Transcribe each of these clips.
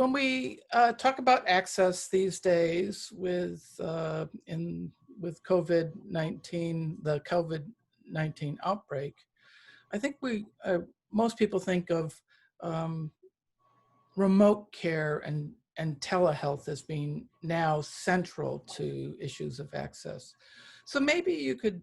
when we talk about access these days with COVID-19, the COVID-19 outbreak, I think most people think of remote care and telehealth as being now central to issues of access. So maybe you could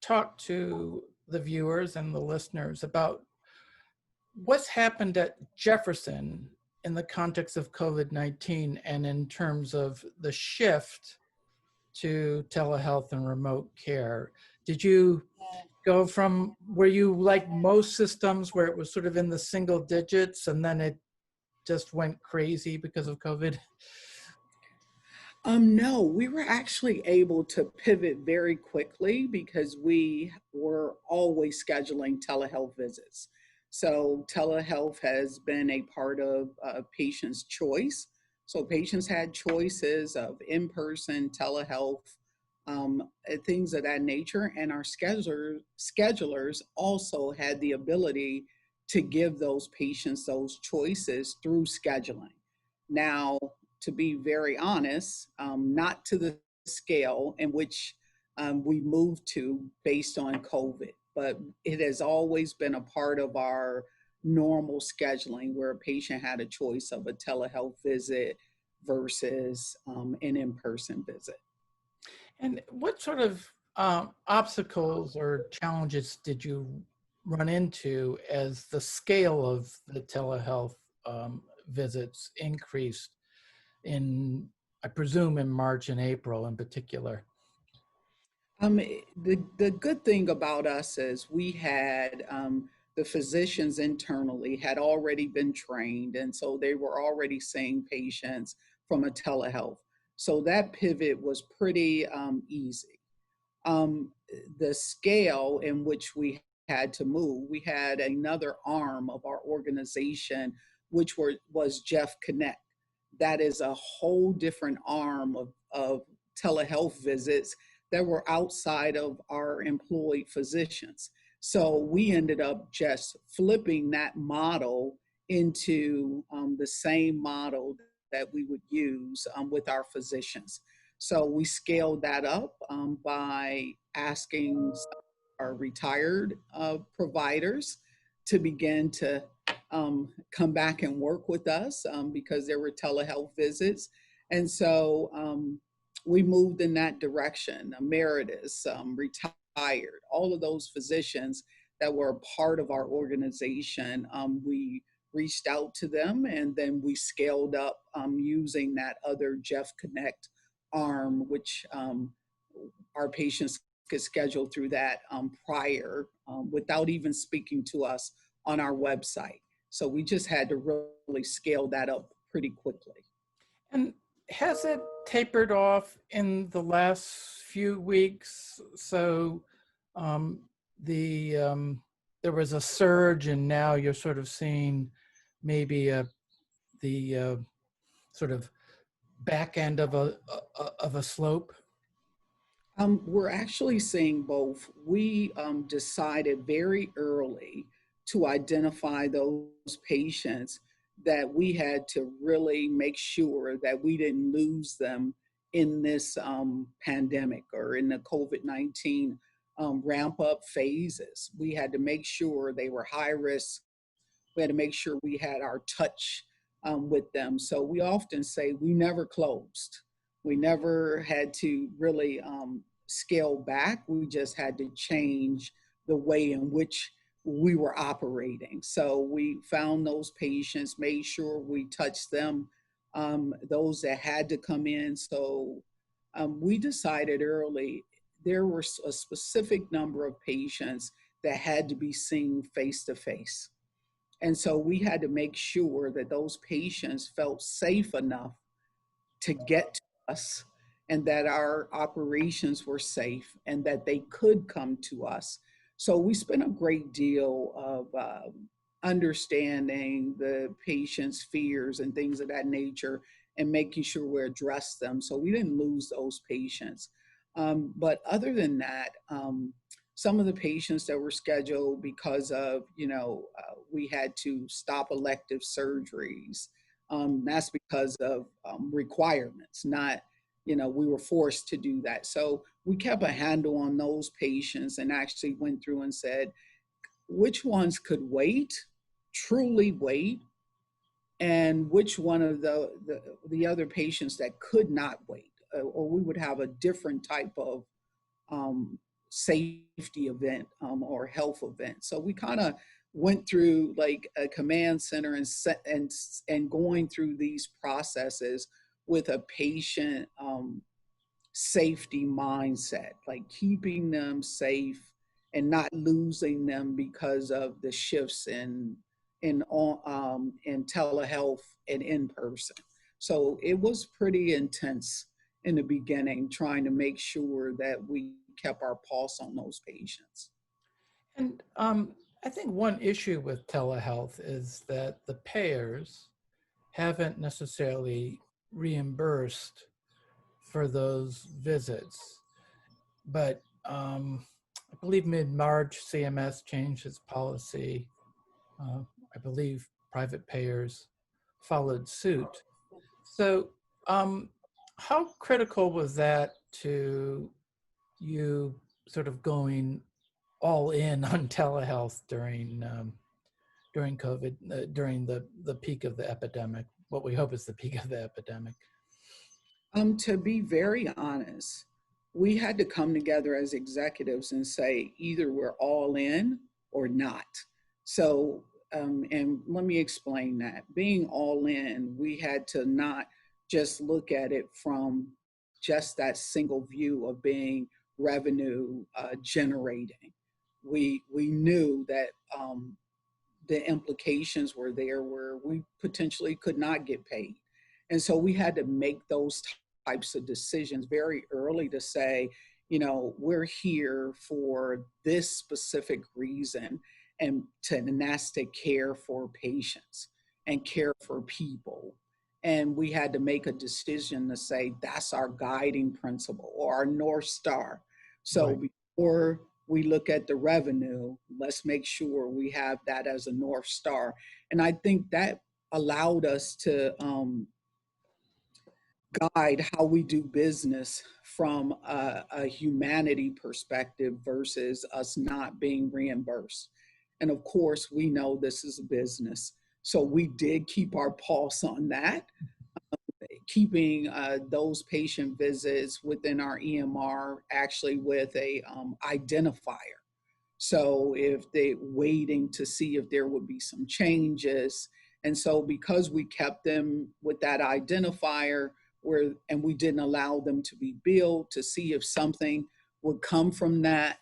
talk to the viewers and the listeners about what's happened at Jefferson in the context of COVID-19 and in terms of the shift to telehealth and remote care. Did you go from, were you like most systems where it was sort of in the single digits and then it just went crazy because of COVID? No, we were actually able to pivot very quickly because we were always scheduling telehealth visits. So telehealth has been a part of patients' choice. So patients had choices of in-person telehealth, things of that nature, and our schedulers also had the ability to give those patients those choices through scheduling. Now, to be very honest, not to the scale in which we moved to based on COVID, but it has always been a part of our normal scheduling where a patient had a choice of a telehealth visit versus an in-person visit. And what sort of obstacles or challenges did you run into as the scale of the telehealth visits increased in, I presume, in March and April in particular? The good thing about us is we had the physicians internally had already been trained, and so they were already seeing patients from a telehealth. So that pivot was pretty easy. The scale in which we had to move, we had another arm of our organization, which was Jeff Connect. That is a whole different arm of telehealth visits that were outside of our employed physicians. So we ended up just flipping that model into the same model that we would use with our physicians. So we scaled that up by asking our retired providers to begin to come back and work with us because there were telehealth visits. And so we moved in that direction. Emeritus, retired, all of those physicians that were a part of our organization, we reached out to them and then we scaled up using that other Jeff Connect arm, which our patients could schedule through that prior without even speaking to us on our website. So we just had to really scale that up pretty quickly. And has it tapered off in the last few weeks? So there was a surge and now you're sort of seeing maybe the sort of back end of a slope? We're actually seeing both. We decided very early to identify those patients that we had to really make sure that we didn't lose them in this pandemic or in the COVID-19 ramp up phases. We had to make sure they were high risk. We had to make sure we had our touch with them. So we often say we never closed. We never had to really scale back. We just had to change the way in which we were operating. So we found those patients, made sure we touched them, those that had to come in. So we decided early there were a specific number of patients that had to be seen face to face. And so we had to make sure that those patients felt safe enough to get to us and that our operations were safe and that they could come to us. So we spent a great deal of understanding the patient's fears and things of that nature and making sure we addressed them so we didn't lose those patients. But other than that, some of the patients that were scheduled because of, we had to stop elective surgeries. That's because of requirements, not, we were forced to do that. So we kept a handle on those patients and actually went through and said, which ones could wait, truly wait, and which one of the other patients that could not wait, or we would have a different type of um, safety event or health event. So we kind of went through like a command center and going through these processes with a patient safety mindset, like keeping them safe and not losing them because of the shifts in telehealth and in person. So it was pretty intense in the beginning, trying to make sure that we kept our pulse on those patients. And I think one issue with telehealth is that the payers haven't necessarily reimbursed for those visits. But I believe mid-March, CMS changed its policy. I believe private payers followed suit. So how critical was that to you sort of going all in on telehealth during COVID, during the peak of the epidemic, what we hope is the peak of the epidemic? To be very honest, we had to come together as executives and say either we're all in or not. So, and let me explain that. Being all in, we had to not just look at it from just that single view of being revenue generating. We knew that the implications were there where we potentially could not get paid. And so we had to make those types of decisions very early to say, we're here for this specific reason, and that's to care for patients and care for people. And we had to make a decision to say that's our guiding principle or our North Star. So Right. before we look at the revenue, let's make sure we have that as a North Star. And I think that allowed us to guide how we do business from a humanity perspective versus us not being reimbursed. And of course, we know this is a business. So we did keep our pulse on that, keeping those patient visits within our EMR actually with a identifier. So if they waiting to see if there would be some changes. And so because we kept them with that identifier and we didn't allow them to be billed to see if something would come from that,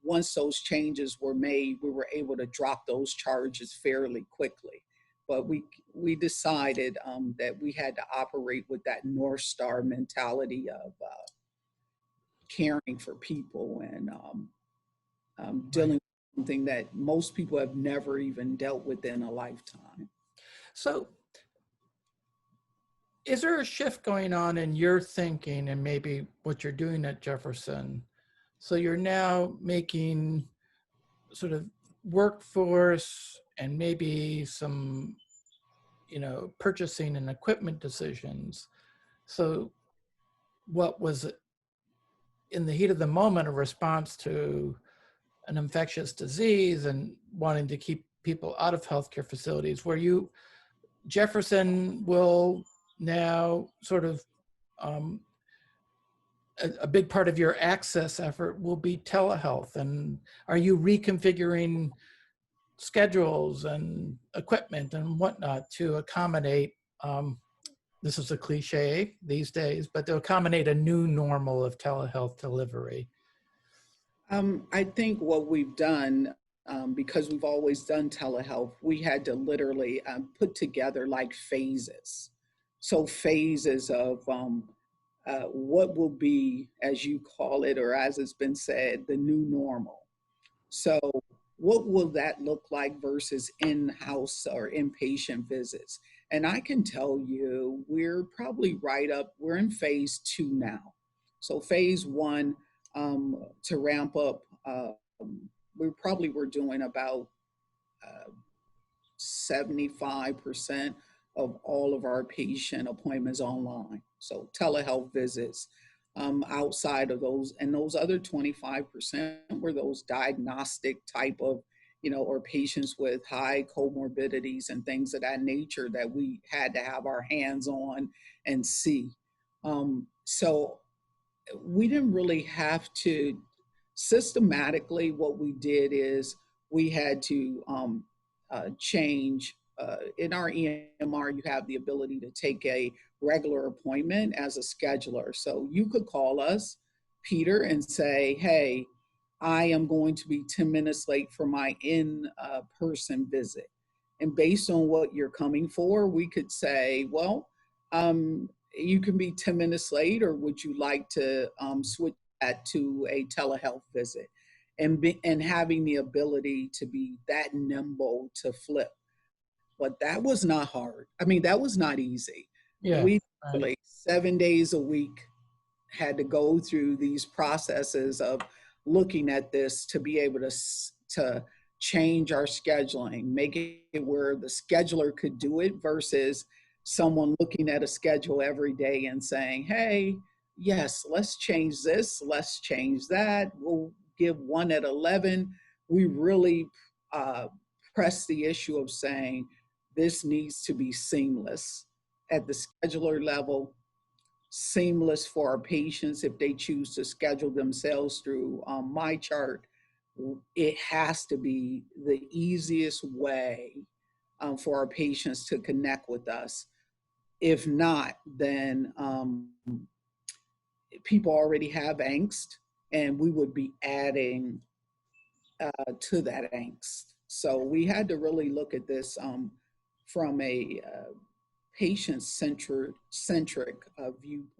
once those changes were made, we were able to drop those charges fairly quickly. But we decided that we had to operate with that North Star mentality of caring for people and dealing Right. with something that most people have never even dealt with in a lifetime. So is there a shift going on in your thinking and maybe what you're doing at Jefferson? So you're now making sort of workforce and maybe some, purchasing and equipment decisions. So what was in the heat of the moment a response to an infectious disease and wanting to keep people out of healthcare facilities, where Jefferson will now sort of a big part of your access effort will be telehealth. And are you reconfiguring schedules and equipment and whatnot to accommodate, this is a cliche these days, but to accommodate a new normal of telehealth delivery? I think what we've done, because we've always done telehealth, we had to literally put together like phases. So phases of what will be, as you call it, or as it's been said, the new normal. So what will that look like versus in-house or inpatient visits? And I can tell you, we're probably we're in phase 2 now. So phase 1, to ramp up. We probably were doing about 75% of all of our patient appointments online. So telehealth visits outside of those, and those other 25% were those diagnostic type of, or patients with high comorbidities and things of that nature that we had to have our hands on and see. So we didn't really have to systematically. What we did is we had to change. In our EMR, you have the ability to take a regular appointment as a scheduler. So you could call us, Peter, and say, hey, I am going to be 10 minutes late for my in-person visit. And based on what you're coming for, we could say, well, you can be 10 minutes late, or would you like to switch that to a telehealth visit? And having the ability to be that nimble to flip. But that was not hard. I mean, that was not easy. Yeah. We Right. like 7 days a week had to go through these processes of looking at this to be able to change our scheduling, make it where the scheduler could do it versus someone looking at a schedule every day and saying, hey, yes, let's change this, let's change that. We'll give one at 11. We really press the issue of saying this needs to be seamless at the scheduler level, seamless for our patients if they choose to schedule themselves through my chart. It has to be the easiest way for our patients to connect with us. If not, then people already have angst, and we would be adding to that angst. So we had to really look at this from a patient-centric viewpoint.